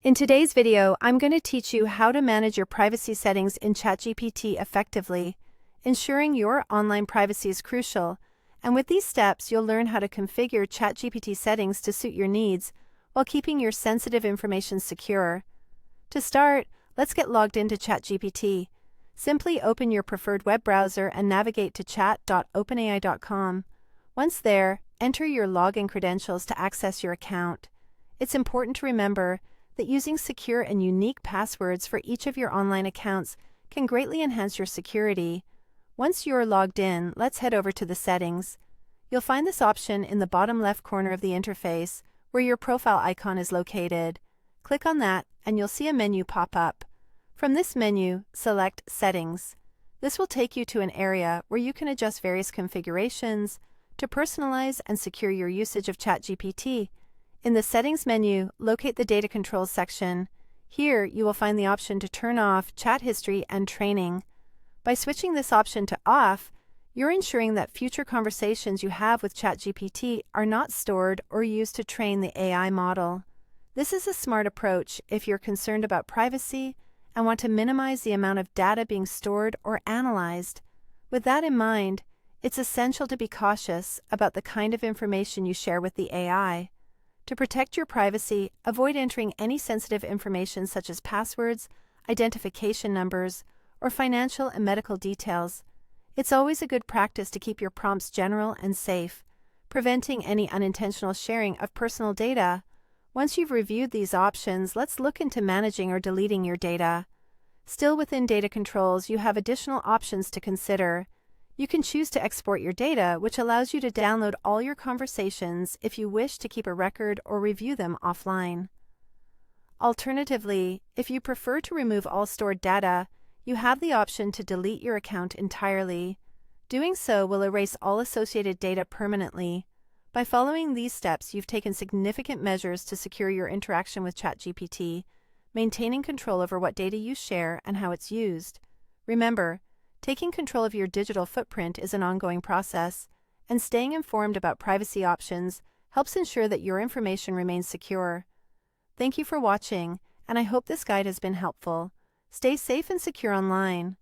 In today's video, I'm going to teach you how to manage your privacy settings in ChatGPT effectively. Ensuring your online privacy is crucial, and with these steps, you'll learn how to configure ChatGPT settings to suit your needs while keeping your sensitive information secure. To start, let's get logged into ChatGPT. Simply open your preferred web browser and navigate to chat.openai.com. Once there, enter your login credentials to access your account. It's important to remember that using secure and unique passwords for each of your online accounts can greatly enhance your security. Once you're logged in, let's head over to the settings. You'll find this option in the bottom left corner of the interface, where your profile icon is located. Click on that, and you'll see a menu pop up. From this menu, select Settings. This will take you to an area where you can adjust various configurations to personalize and secure your usage of ChatGPT. In the Settings menu, locate the Data Controls section. Here, you will find the option to turn off chat history and training. By switching this option to off, you're ensuring that future conversations you have with ChatGPT are not stored or used to train the AI model. This is a smart approach if you're concerned about privacy and want to minimize the amount of data being stored or analyzed. With that in mind, it's essential to be cautious about the kind of information you share with the AI. To protect your privacy, avoid entering any sensitive information such as passwords, identification numbers, or financial and medical details. It's always a good practice to keep your prompts general and safe, preventing any unintentional sharing of personal data. Once you've reviewed these options, let's look into managing or deleting your data. Still within data controls, you have additional options to consider. You can choose to export your data, which allows you to download all your conversations if you wish to keep a record or review them offline. Alternatively, if you prefer to remove all stored data, you have the option to delete your account entirely. Doing so will erase all associated data permanently. By following these steps, you've taken significant measures to secure your interaction with ChatGPT, maintaining control over what data you share and how it's used. Remember, taking control of your digital footprint is an ongoing process, and staying informed about privacy options helps ensure that your information remains secure. Thank you for watching, and I hope this guide has been helpful. Stay safe and secure online.